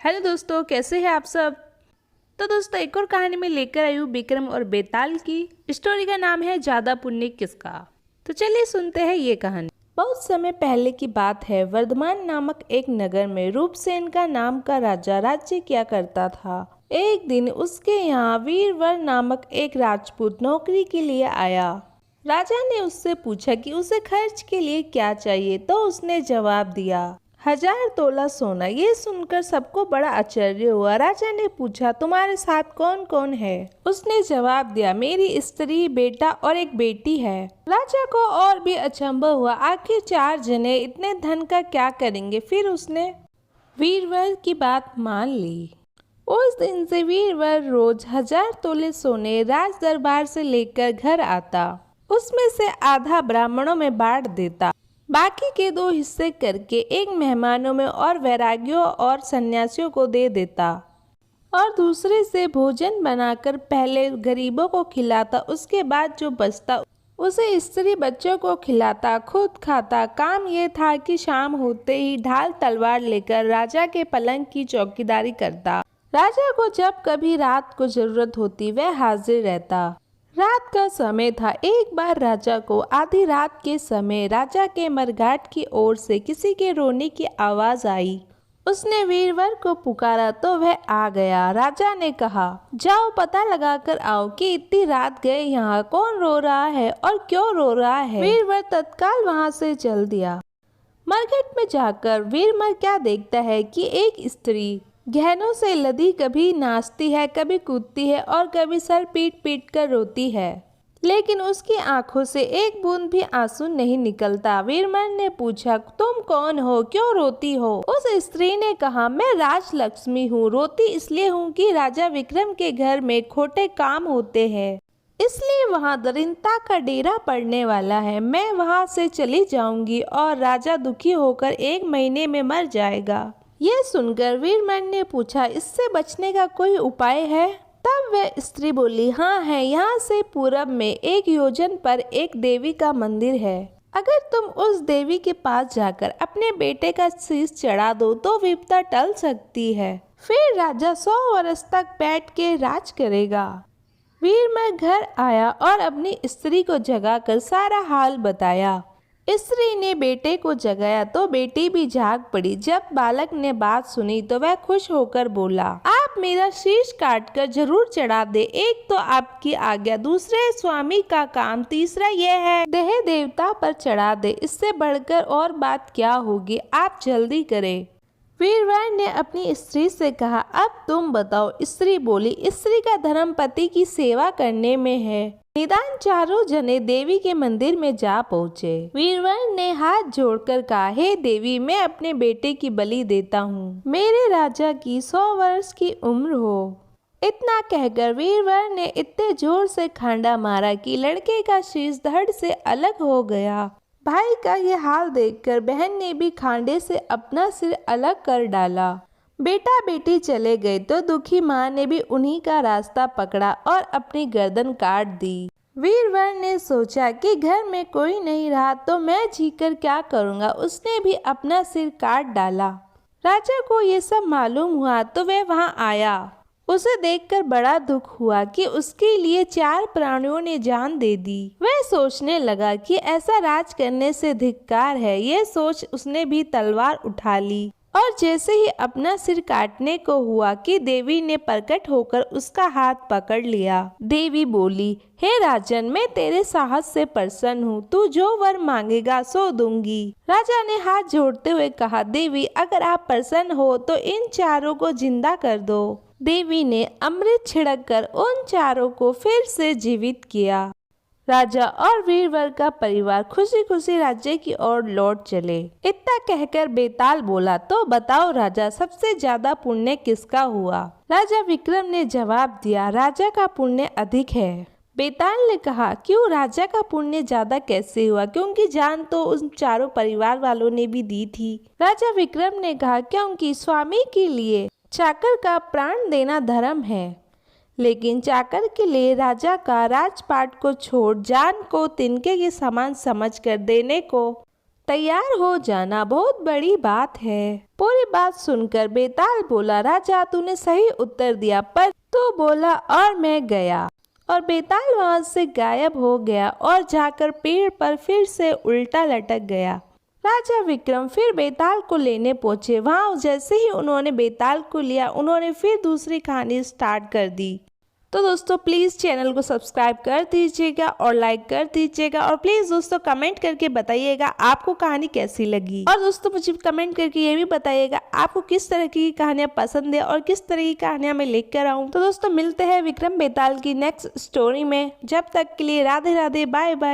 Hello दोस्तों, कैसे हैं आप सब। तो दोस्तों, एक और कहानी में लेकर आई हूँ विक्रम और बेताल की। स्टोरी का नाम है ज्यादा पुण्य किसका। तो चलिए सुनते हैं ये कहानी। बहुत समय पहले की बात है। वर्धमान नामक एक नगर में रूपसेन का नाम का राजा राज्य किया करता था। एक दिन उसके यहाँ वीरवर नामक एक राजपूत नौकरी के लिए आया। राजा ने उससे पूछा कि उसे खर्च के लिए क्या चाहिए, तो उसने जवाब दिया 1000 तोला सोना। ये सुनकर सबको बड़ा आश्चर्य हुआ। राजा ने पूछा, तुम्हारे साथ कौन कौन है? उसने जवाब दिया, मेरी स्त्री, बेटा और एक बेटी है। राजा को और भी अचंभा हुआ, आखिर 4 जने इतने धन का क्या करेंगे। फिर उसने वीरवर की बात मान ली। उस दिन से वीरवर रोज 1000 तोले सोने राज दरबार से लेकर घर आता। उसमें से आधा ब्राह्मणों में बांट देता, बाकी के 2 हिस्से करके एक मेहमानों में और वैरागियों और सन्यासियों को दे देता, और दूसरे से भोजन बनाकर पहले गरीबों को खिलाता। उसके बाद जो बचता उसे स्त्री बच्चों को खिलाता, खुद खाता। काम ये था कि शाम होते ही ढाल तलवार लेकर राजा के पलंग की चौकीदारी करता। राजा को जब कभी रात को जरूरत होती वह हाजिर रहता। रात का समय था। एक बार राजा को आधी रात के समय राजा के मरघाट की ओर से किसी के रोने की आवाज आई। उसने वीरवर को पुकारा तो वह आ गया। राजा ने कहा, जाओ पता लगा कर आओ कि इतनी रात गए यहाँ कौन रो रहा है और क्यों रो रहा है। वीरवर तत्काल वहाँ से चल दिया। मरघट में जाकर वीरवर क्या देखता है कि एक स्त्री गहनों से लदी कभी नाचती है, कभी कूदती है और कभी सर पीट पीट कर रोती है, लेकिन उसकी आंखों से एक बूंद भी आंसू नहीं निकलता। वीरवर ने पूछा, तुम कौन हो, क्यों रोती हो? उस स्त्री ने कहा, मैं राजलक्ष्मी हूँ। रोती इसलिए हूँ कि राजा विक्रम के घर में खोटे काम होते हैं, इसलिए वहाँ दरिद्रता का डेरा पड़ने वाला है। मैं वहाँ से चली जाऊंगी और राजा दुखी होकर 1 महीने में मर जाएगा। यह सुनकर वीरवर ने पूछा, इससे बचने का कोई उपाय है? तब वह स्त्री बोली, हाँ है। यहाँ से पूरब में 1 योजन पर एक देवी का मंदिर है। अगर तुम उस देवी के पास जाकर अपने बेटे का शीश चढ़ा दो तो विपदा टल सकती है। फिर राजा 100 वर्ष तक बैठ के राज करेगा। वीरवर घर आया और अपनी स्त्री को जगाकर सारा हाल बताया। स्त्री ने बेटे को जगाया तो बेटी भी जाग पड़ी। जब बालक ने बात सुनी तो वह खुश होकर बोला, आप मेरा शीश काटकर जरूर चढ़ा दे। एक तो आपकी आज्ञा, दूसरे स्वामी का काम, तीसरा यह है देह देवता पर चढ़ा दे। इससे बढ़कर और बात क्या होगी, आप जल्दी करें। वीरवर ने अपनी स्त्री से कहा, अब तुम बताओ। स्त्री बोली, स्त्री का धर्म पति की सेवा करने में है। निदान 4 जने देवी के मंदिर में जा पहुँचे। वीरवर ने हाथ जोड़कर कहा, हे देवी, मैं अपने बेटे की बलि देता हूँ। मेरे राजा की 100 वर्ष की उम्र हो। इतना कहकर वीरवर ने इतने जोर से खांडा मारा कि लड़के का शीश धड़ से अलग हो गया। भाई का ये हाल देखकर बहन ने भी खांडे से अपना सिर अलग कर डाला। बेटा बेटी चले गए तो दुखी माँ ने भी उन्हीं का रास्ता पकड़ा और अपनी गर्दन काट दी। वीरवर ने सोचा कि घर में कोई नहीं रहा तो मैं जीकर क्या करूँगा। उसने भी अपना सिर काट डाला। राजा को ये सब मालूम हुआ तो वह वहाँ आया। उसे देखकर बड़ा दुख हुआ कि उसके लिए 4 प्राणियों ने जान दे दी। वह सोचने लगा कि ऐसा राज करने से धिक्कार है। यह सोच उसने भी तलवार उठा ली और जैसे ही अपना सिर काटने को हुआ कि देवी ने प्रकट होकर उसका हाथ पकड़ लिया। देवी बोली, हे राजन, मैं तेरे साहस से प्रसन्न हूँ। तू जो वर मांगेगा सो दूंगी। राजा ने हाथ जोड़ते हुए कहा, देवी, अगर आप प्रसन्न हो तो इन 4 को जिंदा कर दो। देवी ने अमृत छिड़ककर उन 4 को फिर से जीवित किया। राजा और वीरवर का परिवार खुशी खुशी राज्य की ओर लौट चले। इतना कहकर बेताल बोला, तो बताओ राजा, सबसे ज्यादा पुण्य किसका हुआ? राजा विक्रम ने जवाब दिया, राजा का पुण्य अधिक है। बेताल ने कहा, क्यों, राजा का पुण्य ज्यादा कैसे हुआ? क्योंकि जान तो उन 4 परिवार वालों ने भी दी थी। राजा विक्रम ने कहा, क्योंकि स्वामी के लिए चाकर का प्राण देना धर्म है, लेकिन चाकर के लिए राजा का राजपाट को छोड़ जान को तिनके के समान समझकर देने को तैयार हो जाना बहुत बड़ी बात है। पूरी बात सुनकर बेताल बोला, राजा तूने सही उत्तर दिया, पर तू बोला और मैं गया। और बेताल वहां से गायब हो गया और जाकर पेड़ पर फिर से उल्टा लटक गया। राजा विक्रम फिर बेताल को लेने पहुंचे। वहां जैसे ही उन्होंने बेताल को लिया, उन्होंने फिर दूसरी कहानी स्टार्ट कर दी। तो दोस्तों प्लीज़ चैनल को सब्सक्राइब कर दीजिएगा और लाइक कर दीजिएगा, और प्लीज़ दोस्तों कमेंट करके बताइएगा आपको कहानी कैसी लगी। और दोस्तों मुझे कमेंट करके ये भी बताइएगा आपको किस तरह की कहानियाँ पसंद है और किस तरह की कहानियाँ मैं लेकर आऊँ। तो दोस्तों मिलते हैं विक्रम बेताल की नेक्स्ट स्टोरी में। जब तक के लिए राधे राधे, बाय बाय।